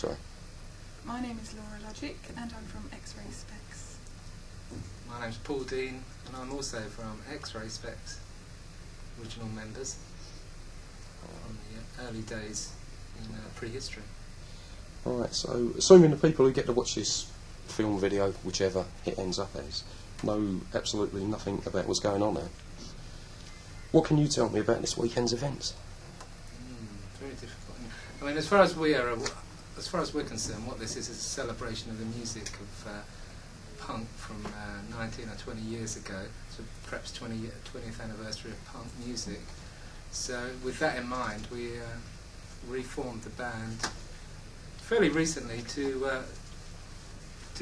sorry? My name is Laura Logic and I'm from X-Ray Spex. My name's Paul Dean and I'm also from X-Ray Spex, original members from the early days in prehistory. Right, so assuming the people who get to watch this film video, whichever it ends up as, know absolutely nothing about what's going on there, what can you tell me about this weekend's events? Very difficult. I mean, as far as we're concerned, what this is a celebration of the music of punk from 19 or 20 years ago, so perhaps 20th anniversary of punk music. So with that in mind, we reformed the band fairly recently to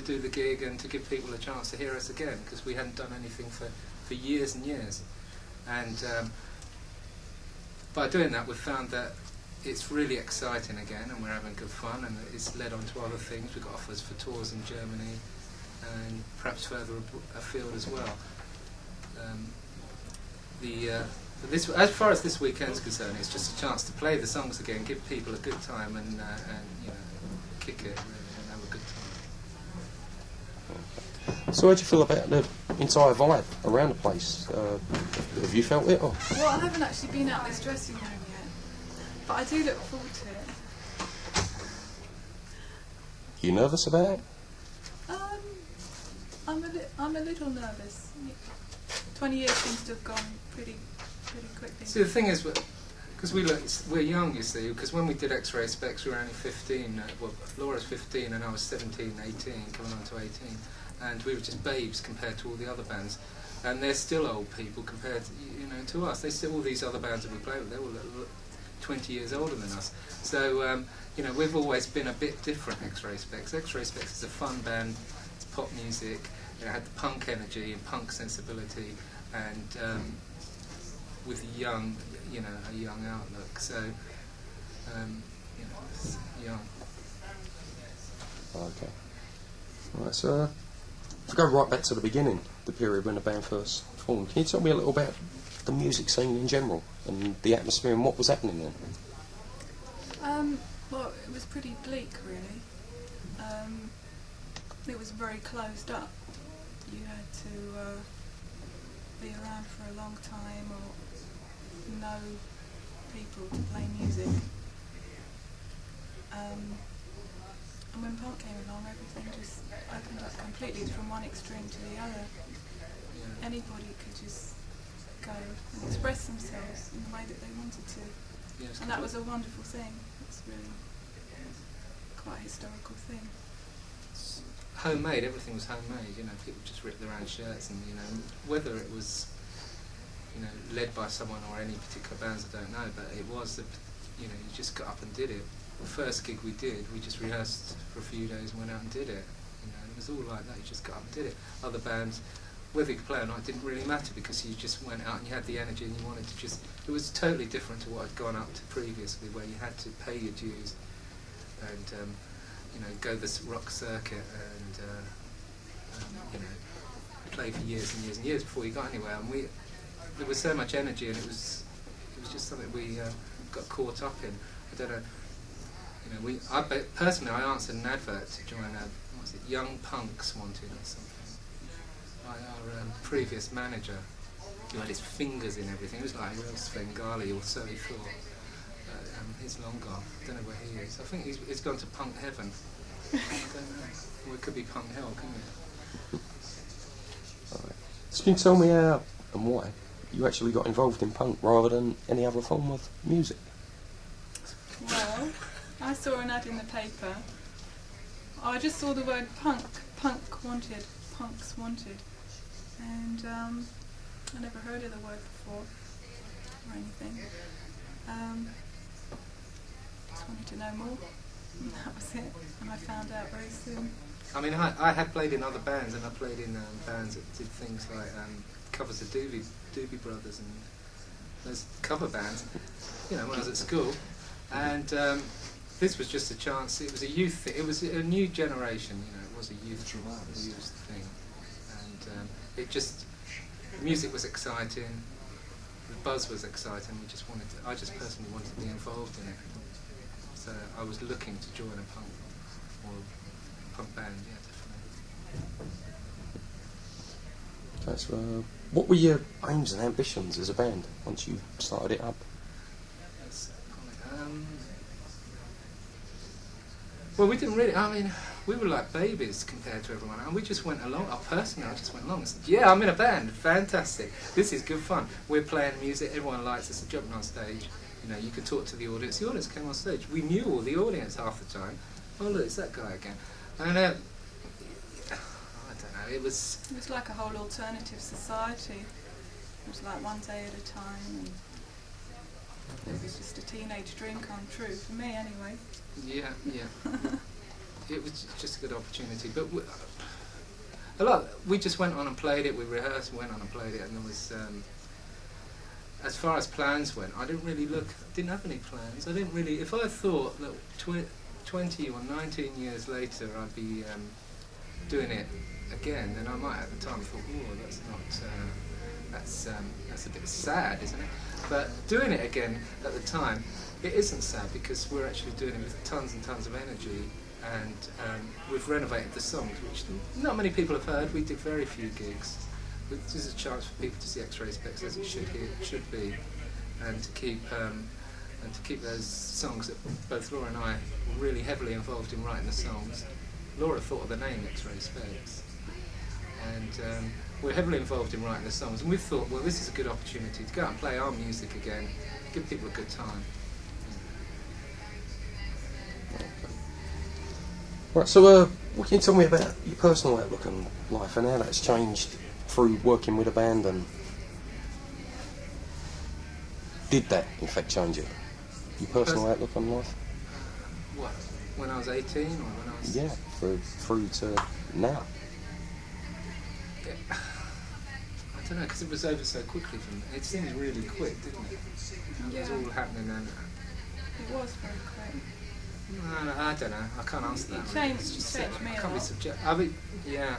do the gig and to give people a chance to hear us again, because we hadn't done anything for years and years. And by doing that, we've found that it's really exciting again, and we're having good fun, and it's led on to other things. We've got offers for tours in Germany and perhaps further afield as well. As far as this weekend's concerned, it's just a chance to play the songs again, give people a good time, and you know, kick it really and have a good time. So how do you feel about the entire vibe around the place? Have you felt it? Or? Well, I haven't actually been out this dressing room yet, but I do look forward to it. You nervous about it? I'm a little nervous. 20 years seems to have gone pretty quickly. See, the thing is, because we're young, you see, because when we did X-Ray Spex, we were only 15. Well, Laura's 15 and I was 17, 18, coming on to 18. And we were just babes compared to all the other bands. And they're still old people compared to, to us. All these other bands that we play with, they're all 20 years older than us. So, we've always been a bit different, X-Ray Spex. X-Ray Spex is a fun band, it's pop music, it had the punk energy and punk sensibility, and with a young outlook. So, it's young. Okay. Right, so if we go right back to the beginning, the period when the band first formed, can you tell me a little about the music scene in general and the atmosphere and what was happening then? Well, it was pretty bleak, really. It was very closed up. You had to be around for a long time or know people to play music. And when punk came along, everything just opened up completely from one extreme to the other. Anybody could just go and express themselves in the way that they wanted to. Yes, and that was a wonderful thing. It's really quite a historical thing. Homemade, everything was homemade, people just ripped their own shirts, and whether it was led by someone or any particular bands, I don't know, but it was that you just got up and did it. The first gig we did, we just rehearsed for a few days and went out and did it. It was all like that, you just got up and did it. Other bands, whether you could play or not, it didn't really matter, because you just went out and you had the energy and you wanted to just... It was totally different to what had gone up to previously, where you had to pay your dues and go this rock circuit and play for years and years and years before you got anywhere. And there was so much energy, and it was just something we got caught up in. I don't know. Personally, I answered an advert to join Young Punks Wanted or something, by our previous manager, who had his fingers in everything. It was like a real Svengali, or so he thought. He's long gone. I don't know where he is. I think he's gone to punk heaven. I don't know. Or it could be punk hell, couldn't it? Right. So can you tell me how and why you actually got involved in punk rather than any other form of music? Well, I saw an ad in the paper. I just saw the word punk wanted, punks wanted, and I never heard of the word before or anything. Just wanted to know more, and that was it. And I found out very soon. I mean, I had played in other bands, and I played in bands that did things like covers of Doobie Brothers and those cover bands, when I was at school. And this was just a chance. It was a youth thing. It was a new generation, it was a youth thing. And the music was exciting, the buzz was exciting. I just personally wanted to be involved in it. So I was looking to join a punk or punk band, yeah, definitely. That's, what were your aims and ambitions as a band once you started it up? Well, we didn't really, I mean, we were like babies compared to everyone, and we just went along. Personally, I just went along and said, yeah, I'm in a band, fantastic, this is good fun. We're playing music, everyone likes us, jumping on stage, you know, you could talk to the audience came on stage. We knew all the audience half the time. Oh, look, it's that guy again. And I don't know, it was like a whole alternative society. It was like one day at a time, and it was just a teenage dream come true, for me anyway. Yeah. It was just a good opportunity, but we just went on and played it. We rehearsed, went on and played it, and there was, as far as plans went, I didn't have any plans. I didn't really, if I thought that 20 or 19 years later I'd be doing it again, then I might at the time thought, oh, that's not, that's a bit sad, isn't it? But doing it again at the time, it isn't sad, because we're actually doing it with tons and tons of energy, and we've renovated the songs, which not many people have heard. We did very few gigs. This is a chance for people to see X-Ray Spex as it should be, and to keep those songs that both Laura and I were really heavily involved in writing the songs. Laura thought of the name X-Ray Spex, and we're heavily involved in writing the songs, and we thought, well, this is a good opportunity to go out and play our music again, give people a good time. Right, so what can you tell me about your personal outlook on life and how that's changed through working with a band, and did that in fact change it? Your personal outlook on life? What? When I was 18 or when I was... Yeah, through to now. Yeah. I don't know, because it was over so quickly for me. It seemed really quick, didn't it? It was all happening then. It was very quick. No, I don't know. I can't answer that. It changed me a lot. I mean, yeah.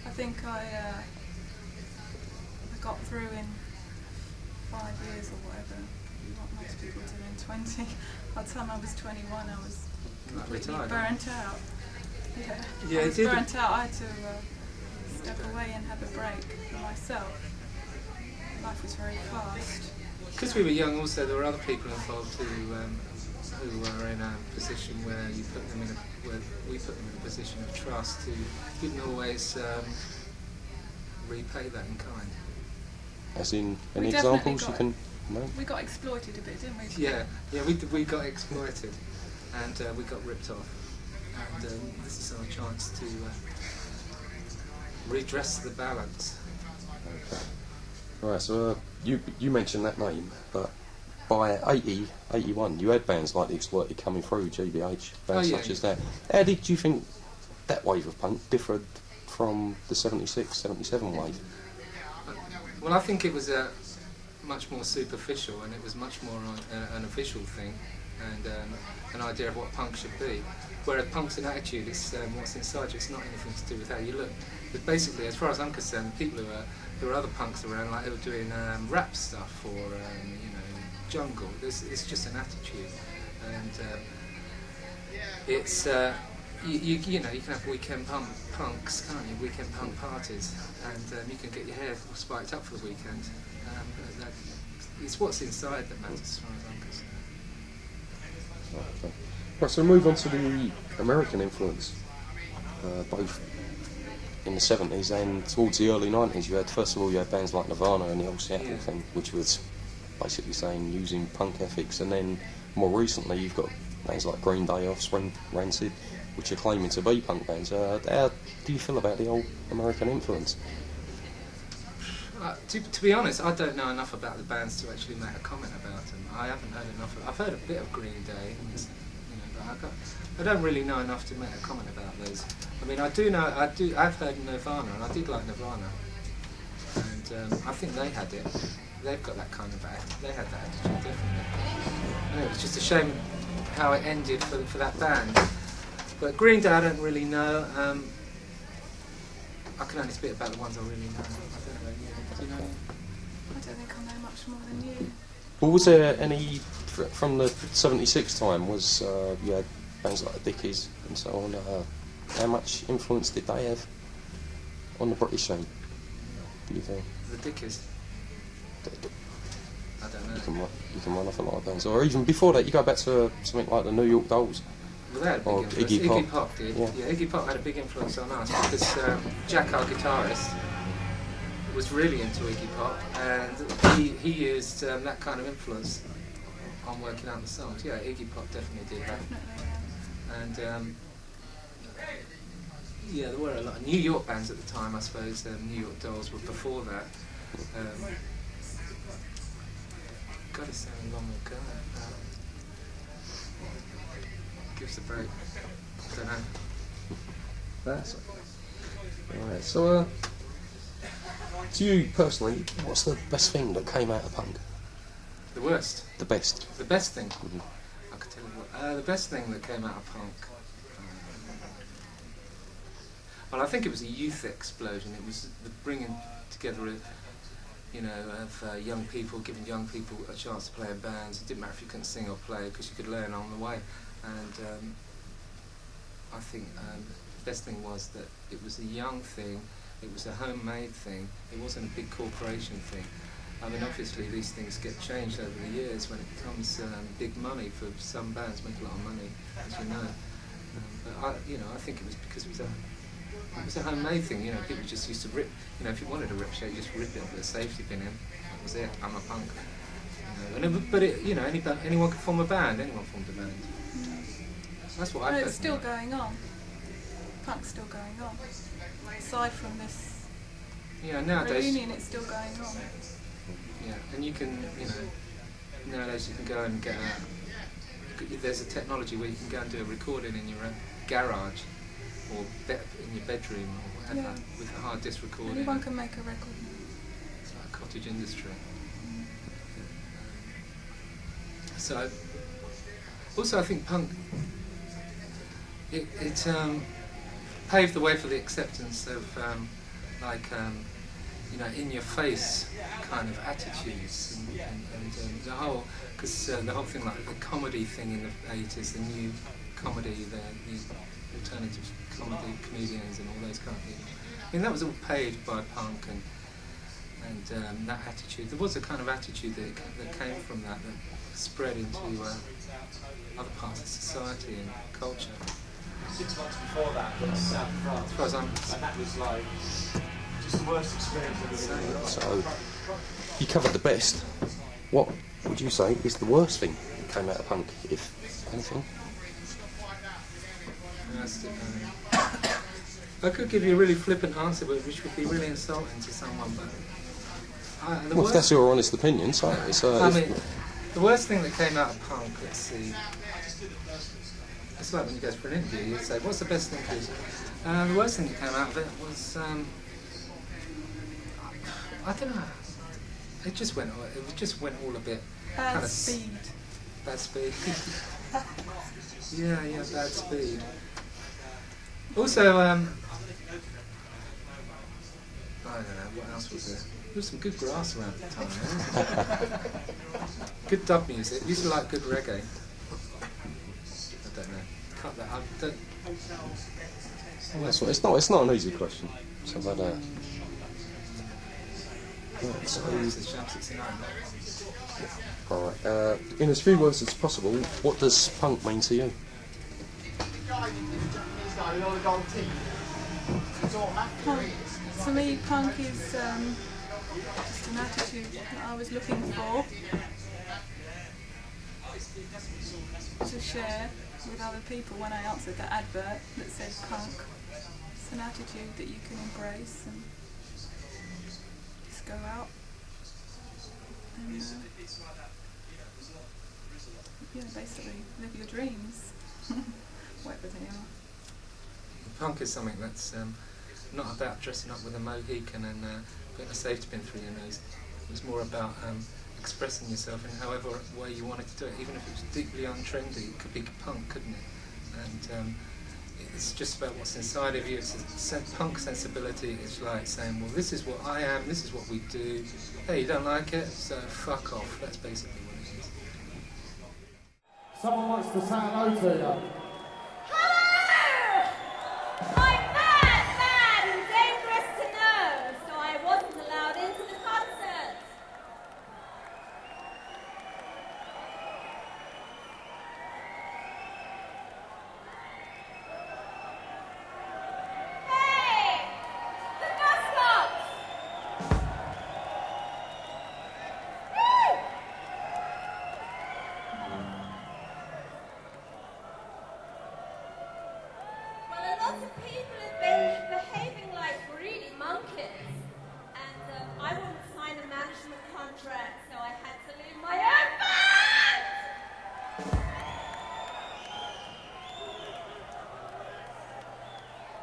I think I got through in 5 years or whatever. What most people do in 20. By the time I was 21, I was completely burnt out. Yeah, I was burnt out. I had to step away and have a break for myself. Life was very fast. Because we were young, also there were other people involved who were in a position where we put them in a position of trust who didn't always repay that in kind. As in, any examples you can... No? We got exploited a bit, didn't we? Yeah, we got exploited, and we got ripped off. And this is our chance to redress the balance. Okay. Right, so you mentioned that name, but by 80, 81, you had bands like The Exploited coming through, GBH, bands such as that. How did you think that wave of punk differed from the 76, 77 wave? Well, I think it was much more superficial, and it was much more an official thing, and an idea of what punk should be. Whereas punk's an attitude, it's what's inside you, it's not anything to do with how you look. But basically, as far as I'm concerned, people who are other punks around, like who are doing rap stuff or jungle, it's just an attitude, and it's you can have weekend punks, can't you? Weekend punk parties, and you can get your hair all spiked up for the weekend. It's what's inside that matters, as far as I'm concerned. Okay. Right, so move on to the American influence, both in the 70s and towards the early 90s. You had, first of all, you had bands like Nirvana and the old Seattle thing, which was basically saying using punk ethics, and then more recently you've got bands like Green Day, Offspring, Rancid, which are claiming to be punk bands. How do you feel about the old American influence? To be honest, I don't know enough about the bands to actually make a comment about them. I haven't heard enough. I've heard a bit of Green Day, but I don't really know enough to make a comment about those. I mean, I've heard Nirvana, and I did like Nirvana, and I think they had it. They've got that kind of they had that attitude, definitely. And it was just a shame how it ended for that band. But Green Day, I don't really know. I can only speak about the ones I really know. I don't know about you. Do you know? I don't think I know much more than you. Well, was there any from the 76 time? Was you had bands like the Dickies and so on, how much influence did they have on the British scene, do you think? The Dickies? I don't know. You can run off a lot of bands. Or even before that, you go back to something like the New York Dolls. Well, they had a big Or influence. Iggy Pop did. Yeah. Yeah, Iggy Pop had a big influence on us because Jack, our guitarist, was really into Iggy Pop, and he used that kind of influence on working out the songs. Yeah, Iggy Pop definitely did that. And yeah, there were a lot of New York bands at the time, I suppose. New York Dolls were before that. God, it's so long ago. Give us a break. I don't know. That's right. So, to you personally, what's the best thing that came out of punk? The worst? The best. The best thing? Mm-hmm. I could tell you what. The best thing that came out of punk. Well, I think it was a youth explosion. It was the bringing together of, of young people, giving young people a chance to play in bands. It didn't matter if you couldn't sing or play, because you could learn on the way. And I think the best thing was that it was a young thing, it was a homemade thing, it wasn't a big corporation thing. I mean, obviously these things get changed over the years when it becomes big money for some bands, make a lot of money, as you know. But I think it was because it was a homemade thing. People just used to rip. If you wanted a rip shirt, you just rip it, put a safety pin in. That was it. I'm a punk. Anyone could form a band. Anyone formed a band. That's what I. It's still going on. Punk's still going on. Aside from this nowadays. reunion, it's still going on. Yeah, and you can, nowadays you can go and get there's a technology where you can go and do a recording in your garage or in your bedroom or whatever with a hard disk recording. Anyone can make a record. It's like a cottage industry. So, also I think punk, it paved the way for the acceptance of in-your-face kind of attitudes and the whole, because the whole thing, like the comedy thing in the 80s, the new comedy, the alternative comedy comedians and all those kind of things. I mean, that was all paved by punk and that attitude. There was a kind of attitude that came from that spread into other parts of society and culture. 6 months before that was South France, as far as and that was like just the worst experience I've ever had. So, you covered the best. What would you say is the worst thing that came out of punk, if anything? I could give you a really flippant answer, which would be really insulting to someone, but If that's your honest opinion, so it's... the worst thing that came out of punk, let's see... It's like when you go for an interview, you say, what's the best thing to do? The worst thing that came out of it was... I don't know. It just went all a bit... Bad speed. Bad speed. Yeah, bad speed. Also, I don't know, what else was there? There was some good grass around the time, wasn't there? Good dub music. Used to like good reggae. I don't know. Cut that up. It's not an easy question. So like that. Right, so, alright, in as few words as possible, what does punk mean to you? Punk, to me, punk is just an attitude that I was looking for to share with other people when I answered that advert that said punk. It's an attitude that you can embrace and just go out and basically live your dreams, whatever they are. Punk is something that's not about dressing up with a Mohican and putting a safety pin through your nose. It was more about expressing yourself in however way you wanted to do it, even if it was deeply untrendy. It could be punk, couldn't it? And it's just about what's inside of you. It's punk sensibility is like saying, well, this is what I am, this is what we do. Hey, you don't like it, so fuck off. That's basically what it is. Someone wants to say hello to you. people have been behaving like greedy monkeys, and I wouldn't sign a management contract, so I had to leave my own band!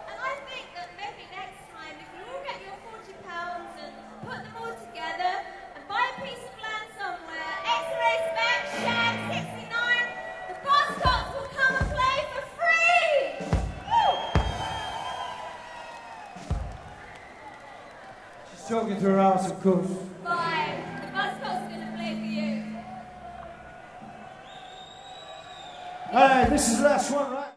And I think that maybe next time, if you all get your £40 and put them all together and buy a piece of land somewhere, X-ray Spex, Shag, 69, the Boscots will come and play for free! Woo! She's talking to her house, of course. Bye. The Boscots are going to play for you. Hey, this is the last one, right?